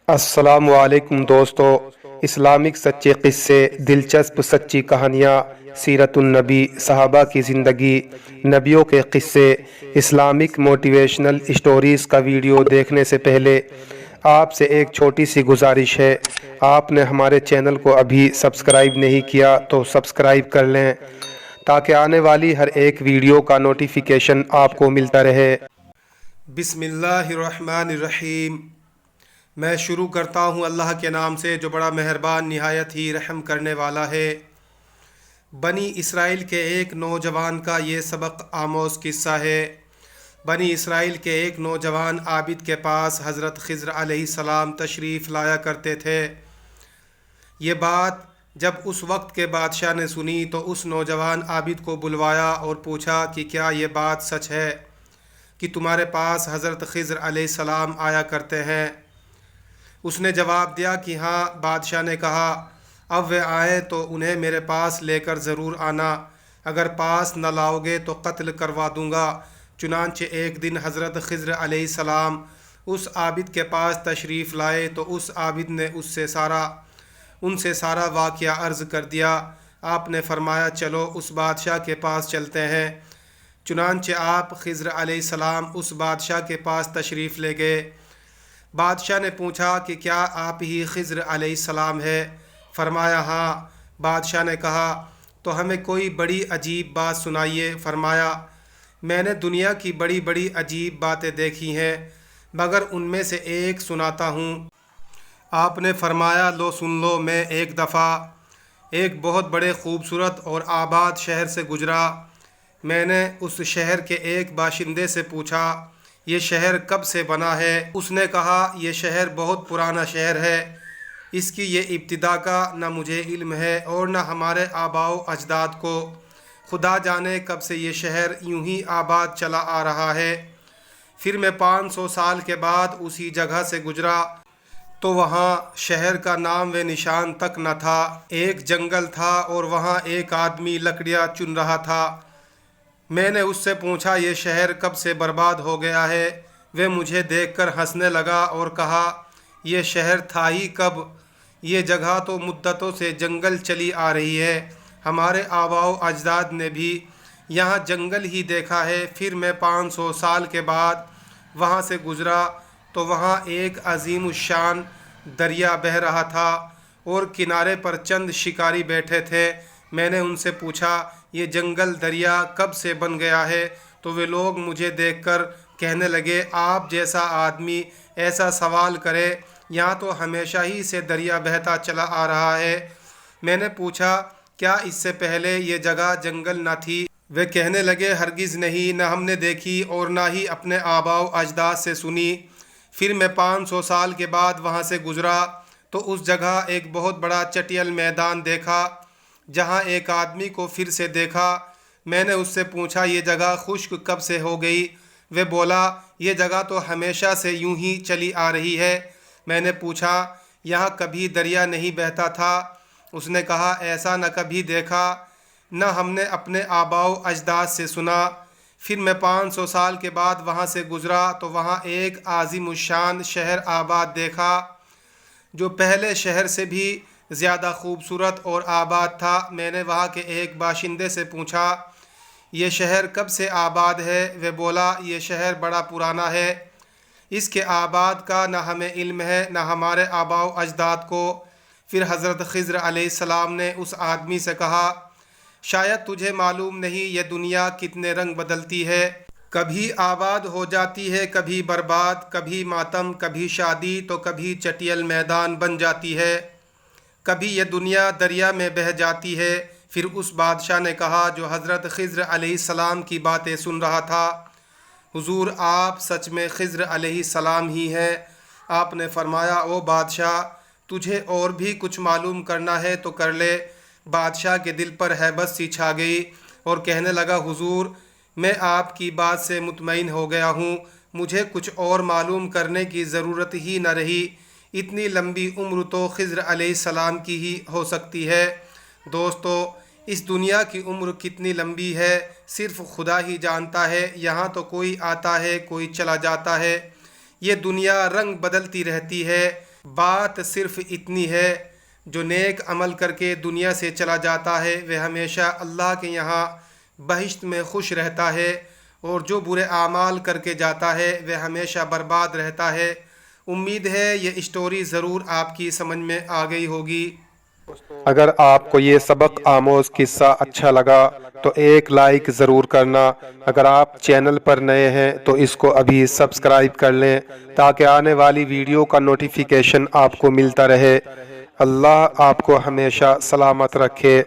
السلام علیکم دوستو، اسلامک سچے قصے، دلچسپ سچی کہانیاں، سیرت النبی، صحابہ کی زندگی، نبیوں کے قصے، اسلامک موٹیویشنل اسٹوریز کا ویڈیو دیکھنے سے پہلے آپ سے ایک چھوٹی سی گزارش ہے۔ آپ نے ہمارے چینل کو ابھی سبسکرائب نہیں کیا تو سبسکرائب کر لیں تاکہ آنے والی ہر ایک ویڈیو کا نوٹیفیکیشن آپ کو ملتا رہے۔ بسم اللہ الرحمن الرحیم۔ میں شروع کرتا ہوں اللہ کے نام سے جو بڑا مہربان نہایت ہی رحم کرنے والا ہے۔ بنی اسرائیل کے ایک نوجوان کا یہ سبق آموز قصہ ہے۔ بنی اسرائیل کے ایک نوجوان عابد کے پاس حضرت خضر علیہ السلام تشریف لایا کرتے تھے۔ یہ بات جب اس وقت کے بادشاہ نے سنی تو اس نوجوان عابد کو بلوایا اور پوچھا کہ کیا یہ بات سچ ہے کہ تمہارے پاس حضرت خضر علیہ السلام آیا کرتے ہیں؟ اس نے جواب دیا کہ ہاں۔ بادشاہ نے کہا اب وہ آئیں تو انہیں میرے پاس لے کر ضرور آنا، اگر پاس نہ لاؤ گے تو قتل کروا دوں گا۔ چنانچہ ایک دن حضرت خضر علیہ السلام اس عابد کے پاس تشریف لائے تو اس عابد نے ان سے سارا واقعہ عرض کر دیا۔ آپ نے فرمایا چلو اس بادشاہ کے پاس چلتے ہیں۔ چنانچہ آپ خضر علیہ السلام اس بادشاہ کے پاس تشریف لے گئے۔ بادشاہ نے پوچھا کہ کیا آپ ہی خضر علیہ السلام ہے؟ فرمایا ہاں۔ بادشاہ نے کہا تو ہمیں کوئی بڑی عجیب بات سنائیے۔ فرمایا میں نے دنیا کی بڑی بڑی عجیب باتیں دیکھی ہیں، مگر ان میں سے ایک سناتا ہوں۔ آپ نے فرمایا لو سن لو۔ میں ایک دفعہ ایک بہت بڑے خوبصورت اور آباد شہر سے گزرا۔ میں نے اس شہر کے ایک باشندے سے پوچھا یہ شہر کب سے بنا ہے؟ اس نے کہا یہ شہر بہت پرانا شہر ہے، اس کی یہ ابتدا کا نہ مجھے علم ہے اور نہ ہمارے آباء و اجداد کو۔ خدا جانے کب سے یہ شہر یوں ہی آباد چلا آ رہا ہے۔ پھر میں 500 سال کے بعد اسی جگہ سے گزرا تو وہاں شہر کا نام و نشان تک نہ تھا۔ ایک جنگل تھا اور وہاں ایک آدمی لکڑیاں چن رہا تھا۔ میں نے اس سے پوچھا یہ شہر کب سے برباد ہو گیا ہے؟ وہ مجھے دیکھ کر ہنسنے لگا اور کہا یہ شہر تھا ہی کب؟ یہ جگہ تو مدتوں سے جنگل چلی آ رہی ہے، ہمارے آباء و اجداد نے بھی یہاں جنگل ہی دیکھا ہے۔ پھر میں 500 سال کے بعد وہاں سے گزرا تو وہاں ایک عظیم الشان دریا بہہ رہا تھا اور کنارے پر چند شکاری بیٹھے تھے۔ میں نے ان سے پوچھا یہ جنگل دریا کب سے بن گیا ہے؟ تو وہ لوگ مجھے دیکھ کر کہنے لگے آپ جیسا آدمی ایسا سوال کرے، یہاں تو ہمیشہ ہی سے دریا بہتا چلا آ رہا ہے۔ میں نے پوچھا کیا اس سے پہلے یہ جگہ جنگل نہ تھی؟ وہ کہنے لگے ہرگز نہیں، نہ ہم نے دیکھی اور نہ ہی اپنے آباء و اجداد سے سنی۔ پھر میں 500 سال کے بعد وہاں سے گزرا تو اس جگہ ایک بہت بڑا چٹیل میدان دیکھا جہاں ایک آدمی کو پھر سے دیکھا۔ میں نے اس سے پوچھا یہ جگہ خشک کب سے ہو گئی؟ وہ بولا یہ جگہ تو ہمیشہ سے یوں ہی چلی آ رہی ہے۔ میں نے پوچھا یہاں کبھی دریا نہیں بہتا تھا؟ اس نے کہا ایسا نہ کبھی دیکھا، نہ ہم نے اپنے آباء و اجداد سے سنا۔ پھر میں 500 سال کے بعد وہاں سے گزرا تو وہاں ایک عظیم الشان شہر آباد دیکھا جو پہلے شہر سے بھی زیادہ خوبصورت اور آباد تھا۔ میں نے وہاں کے ایک باشندے سے پوچھا یہ شہر کب سے آباد ہے؟ وہ بولا یہ شہر بڑا پرانا ہے، اس کے آباد کا نہ ہمیں علم ہے نہ ہمارے آباء و اجداد کو۔ پھر حضرت خضر علیہ السلام نے اس آدمی سے کہا شاید تجھے معلوم نہیں یہ دنیا کتنے رنگ بدلتی ہے، کبھی آباد ہو جاتی ہے، کبھی برباد، کبھی ماتم، کبھی شادی تو کبھی چٹیل میدان بن جاتی ہے، کبھی یہ دنیا دریا میں بہہ جاتی ہے۔ پھر اس بادشاہ نے کہا جو حضرت خضر علیہ السلام کی باتیں سن رہا تھا حضور آپ سچ میں خضر علیہ السلام ہی ہیں؟ آپ نے فرمایا او بادشاہ تجھے اور بھی کچھ معلوم کرنا ہے تو کر لے۔ بادشاہ کے دل پر ہیبت سی چھا گئی اور کہنے لگا حضور میں آپ کی بات سے مطمئن ہو گیا ہوں، مجھے کچھ اور معلوم کرنے کی ضرورت ہی نہ رہی، اتنی لمبی عمر تو خضر علیہ السلام کی ہی ہو سکتی ہے۔ دوستو اس دنیا کی عمر کتنی لمبی ہے صرف خدا ہی جانتا ہے۔ یہاں تو کوئی آتا ہے کوئی چلا جاتا ہے، یہ دنیا رنگ بدلتی رہتی ہے، بات صرف اتنی ہے، جو نیک عمل کر کے دنیا سے چلا جاتا ہے وہ ہمیشہ اللہ کے یہاں بہشت میں خوش رہتا ہے، اور جو برے اعمال کر کے جاتا ہے وہ ہمیشہ برباد رہتا ہے۔ امید ہے یہ اسٹوری ضرور آپ کی سمجھ میں آ گئی ہوگی۔ اگر آپ کو یہ سبق آموز قصہ اچھا لگا تو ایک لائک ضرور کرنا۔ اگر آپ چینل پر نئے ہیں تو اس کو ابھی سبسکرائب کر لیں تاکہ آنے والی ویڈیو کا نوٹیفیکیشن آپ کو ملتا رہے۔ اللہ آپ کو ہمیشہ سلامت رکھے۔